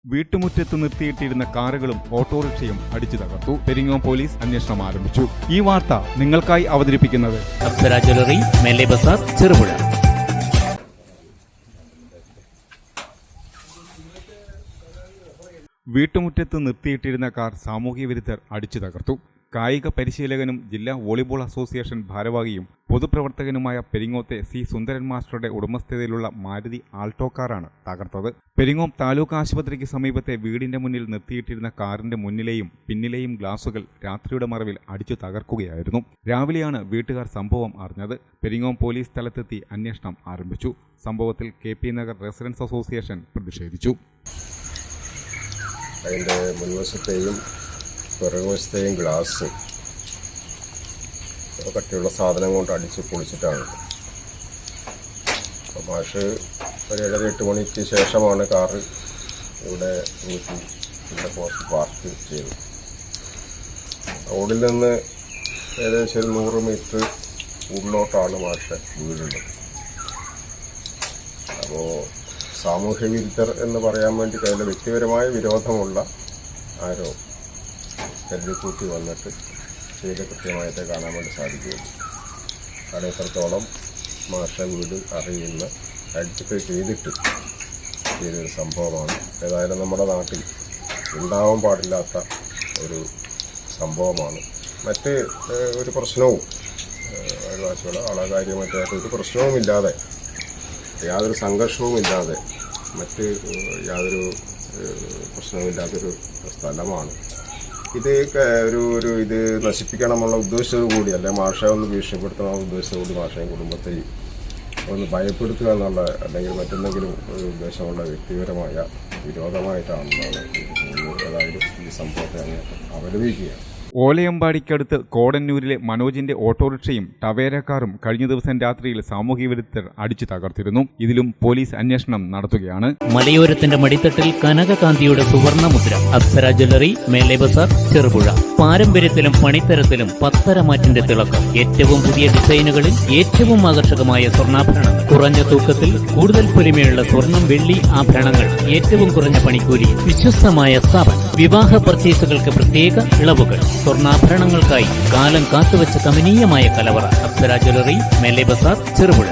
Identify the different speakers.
Speaker 1: വീട്ടുമുറ്റത്ത് നിർത്തിയിട്ടിരുന്ന കാറുകളും ഓട്ടോറിക്ഷയും അടിച്ചു തകർത്തു. പെരിങ്ങോം പോലീസ് അന്വേഷണം ആരംഭിച്ചു. ഈ വാർത്ത നിങ്ങൾക്കായി അവതരിപ്പിക്കുന്നത്
Speaker 2: അപ്സര ജ്വല്ലറി, മേലെ ബസാർ, ചെറുപുഴ.
Speaker 1: വീട്ടുമുറ്റത്ത് നിർത്തിയിട്ടിരുന്ന കാർ സാമൂഹ്യ വിരുദ്ധർ അടിച്ചു തകർത്തു. കായിക പരിശീലകനും ജില്ലാ വോളിബോൾ അസോസിയേഷൻ ഭാരവാഹിയും പൊതുപ്രവർത്തകനുമായ പെരിങ്ങോത്തെ സി സുന്ദരൻ മാസ്റ്ററുടെ ഉടമസ്ഥതയിലുള്ള മാരുതി ആൾട്ടോ കാറാണ് തകർത്തത്. പെരിങ്ങോം താലൂക്ക് ആശുപത്രിക്ക് സമീപത്തെ വീടിന്റെ മുന്നിൽ നിർത്തിയിട്ടിരുന്ന കാറിന്റെ മുന്നിലെയും പിന്നിലെയും ഗ്ലാസുകൾ രാത്രിയുടെ മറവിൽ അടിച്ചു തകർക്കുകയായിരുന്നു. രാവിലെയാണ് വീട്ടുകാർ സംഭവം അറിഞ്ഞത്. പെരിങ്ങോം പോലീസ് സ്ഥലത്തെത്തി അന്വേഷണം ആരംഭിച്ചു. സംഭവത്തിൽ KP നഗർ റെസിഡൻസ് അസോസിയേഷൻ പ്രതിഷേധിച്ചു.
Speaker 3: അതിൻ്റെ മുൻവശത്തെയും പിറകുവശത്തെയും ഗ്ലാസ് കട്ടിയുള്ള സാധനം കൊണ്ട് അടിച്ച് പൊളിച്ചിട്ടാണ്. അപ്പോൾ മാഷ് ഒരു 7-8 മണിക്ക് ശേഷമാണ് കാറ് ഇവിടെ ഊറ്റി ഇവിടെ പോസ്റ്റ് പാർക്ക് ചെയ്തത്. റോഡിൽ നിന്ന് ഏകദേശം 100 മീറ്റർ ഉള്ളിലോട്ടാണ് മാഷ് വീടുള്ളത്. അപ്പോൾ സാമൂഹ്യ വിരുദ്ധർ എന്ന് പറയാൻ വേണ്ടി അതിൻ്റെ വ്യക്തിപരമായ വിരോധമുള്ള ആരോ കരുതിക്കൂട്ടി വന്നിട്ട് ചെയ്ത കൃത്യമായിട്ട് കാണാൻ വേണ്ടി സാധിക്കുകയുള്ളൂ. കാരണം ഇത്രത്തോളം മാഷ വീട് അറിയുന്ന ഐഡൻറ്റിഫൈ ചെയ്തൊരു സംഭവമാണ്. ഏതായാലും നമ്മുടെ നാട്ടിൽ ഉണ്ടാവാൻ പാടില്ലാത്ത ഒരു സംഭവമാണ്. മറ്റ് ഒരു പ്രശ്നവും അയൽവാസികളോ ആളകാര്യമായിട്ടായിട്ട് ഒരു പ്രശ്നവുമില്ലാതെ, യാതൊരു സംഘർഷവുമില്ലാതെ, മറ്റ് യാതൊരു പ്രശ്നവുമില്ലാത്തൊരു സ്ഥലമാണ്. ഇത് ഇത് നശിപ്പിക്കണമെന്നുള്ള ഉദ്ദേശത്തോടു കൂടി, അല്ലെ മാഷയെ ഒന്ന് ഭീഷണിപ്പെടുത്തണമെന്ന ഉദ്ദേശത്തോടുകൂടി മാഷയും കുടുംബത്തെയും ഒന്ന് ഭയപ്പെടുത്തുക എന്നുള്ള അല്ലെങ്കിൽ മറ്റെന്തെങ്കിലും ഒരു ഉദ്ദേശമുള്ള വ്യക്തിപരമായ വിരോധമായിട്ടാണെന്നാണ് എനിക്ക് തോന്നുന്നത്. ഏതായാലും ഈ സംഭവത്തെ അങ്ങ് അപലപിക്കുകയാണ്.
Speaker 1: ഓലയമ്പാടിക്കടുത്ത് കോടന്നൂരിലെ മനോജിന്റെ ഓട്ടോറിക്ഷയും ടവേര കാറും കഴിഞ്ഞ ദിവസം രാത്രിയിൽ സാമൂഹ്യ വിരുദ്ധർ അടിച്ചു തകർത്തിരുന്നു. ഇതിലും പോലീസ് അന്വേഷണം നടത്തുകയാണ്.
Speaker 2: മലയോരത്തിന്റെ മടിത്തട്ടിൽ കനകകാന്തിയുടെ സുവർണമുദ്ര. അപ്സര ജ്വല്ലറി, മേലെ ബസാർ, ചെറുപുഴ. പാരമ്പര്യത്തിലും പണിത്തരത്തിലും പത്തരമാറ്റിന്റെ തിളക്കം. ഏറ്റവും പുതിയ ഡിസൈനുകളിൽ ഏറ്റവും ആകർഷകമായ സ്വർണ്ണാഭരണങ്ങൾ. കുറഞ്ഞ തൂക്കത്തിൽ കൂടുതൽ പൊലിമയുള്ള സ്വർണം, വെള്ളി ആഭരണങ്ങൾ. ഏറ്റവും കുറഞ്ഞ പണിക്കൂലി. വിശ്വസ്തമായ സ്ഥാപനം. വിവാഹ പർച്ചേസുകൾക്ക് പ്രത്യേക ഇളവുകൾ. സ്വർണ്ണാഭരണങ്ങൾക്കായി കാലം കാത്തുവച്ച കമനീയമായ കലവറ. അപ്സര ജ്വല്ലറി, മേലെ ബസാർ, ചെറുപുഴ.